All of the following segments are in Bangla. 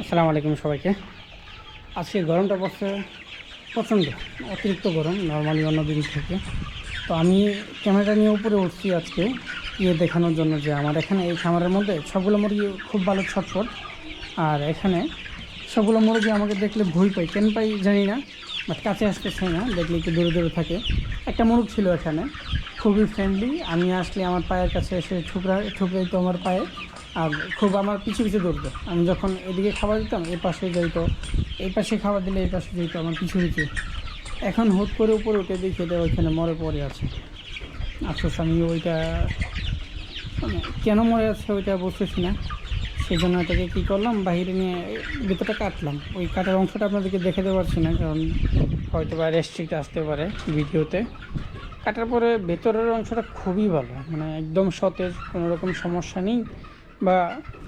আসসালামু আলাইকুম সবাইকে। আজকে গরমটা পড়ছে প্রচণ্ড, অতিরিক্ত গরম নর্মালি অন্য দিন থেকে। তো আমি ক্যামেরাটা নিয়ে উপরে উঠছি আজকে দেখানোর জন্য যে আমার এখানে এই খামারের মধ্যে সবগুলো মুরগি খুব ভালো ছটফট। আর এখানে সবগুলো মুরগি আমাকে দেখলে ভয় পাই, কেন পাই জানি না, বাট কাছে আসতে চাই না, দেখলে একটু দূরে দূরে থাকে। একটা মুরগ ছিল এখানে, খুবই ফ্রেন্ডলি। আমি আসলে আমার পায়ের কাছে এসে ঠুকরাইতো আমার পায়ে, আর খুব আমার পিছু পিছু দৌড়তো। আমি যখন এদিকে খাবার দিতাম এই পাশে যাইতো, এই পাশে খাবার দিলে এই পাশে যাইতো আমার পিছু পিছু। এখন হুট করে উপরে উঠে দেখে দেয় ওইখানে মরে পড়ে আছে। আফসোস, আমি ওইটা মানে কেন মরে আছে ওইটা বুঝতেছি না। সেই জন্য এটাকে কী করলাম, বাইরে নিয়ে ভিতরটা কাটলাম। ওই কাটার অংশটা আপনাদেরকে দেখাতে পারছি না, কারণ হয়তো বা রেস্ট্রিক্ট আসতে পারে ভিডিওতে। কাটার পরে ভেতরের অংশটা খুবই ভালো, মানে একদম সতেজ, কোনো রকম সমস্যা নেই। বা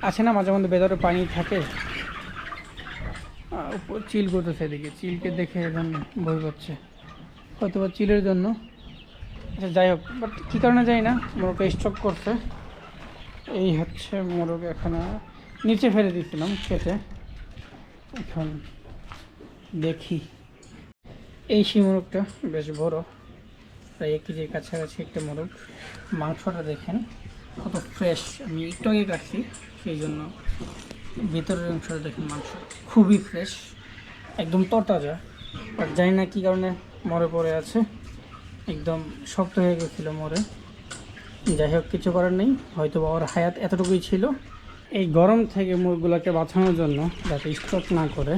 আছে না মাঝে মধ্যে ভেতরে পানি থাকে, উপর চিল করতেছে, এদিকে চিলকে দেখে এখন ভয় পাচ্ছে, হয়তো বা চিলের জন্য। আচ্ছা যাই হোক, বাট কী কারণে যাই না, মোরগটা স্ট্রোক করছে। এই হচ্ছে মোরগ, এখানে নিচে ফেলে দিয়েছিলাম কেটে। এখন দেখি, এই সেই মোরগটা বেশ বড়, প্রায় 1 কেজির কাছাকাছি একটা মোরগ। মাংসটা দেখেন কত ফ্রেশ, আমি একটু আগে কাটছি সেই জন্য ভেতরের অংশটা দেখেন, মাংস খুবই ফ্রেশ, একদম তরতাজা। আর জানি না কী কারণে মরে পড়ে আছে, একদম শক্ত হয়ে গেছিলো মরে। যাই হোক, কিছু করার নেই, হয়তো ওর হায়াত এতটুকুই ছিল। এই গরম থেকে মুরগুলোকে বাঁচানোর জন্য, যাতে স্ট্রোক না করে,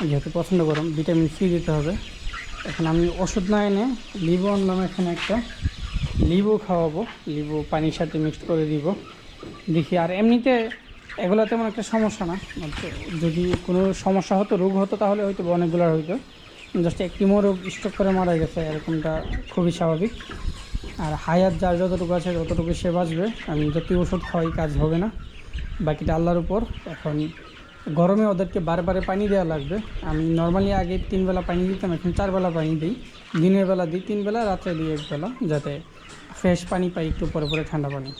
যেহেতু প্রচণ্ড গরম, ভিটামিন সি দিতে হবে। এখন আমি ওষুধ না এনে লিবু আনলাম, এখানে একটা লিবু খাওয়াবো, লিবু পানির সাথে মিক্সড করে দিব দেখি। আর এমনিতে এগুলো তেমন একটা সমস্যা না, যদি কোনো সমস্যা হতো, রোগ হতো, তাহলে হয়তো অনেকগুলো হইতো। জাস্ট একটি মোরগ স্ট্রোক করে মারা গেছে, এরকমটা খুবই স্বাভাবিক। আর হায়াত যার যতটুকু আছে ততটুকু সে বাঁচবে। আমি যতই ওষুধ খাওয়াই কাজ হবে না, বাকিটা আল্লাহর উপর। এখন গরমে ওদেরকে বারে পানি দেওয়া লাগবে। আমি নর্মালি আগে 3 বেলা পানি দিতাম, এখন 4 বেলা পানি দিই। দিনের বেলা দিই 3 বেলা, রাত্রে দিই 1 বেলা, যাতে ফ্রেশ পানি পাই, একটু পরে ঠান্ডা পানি।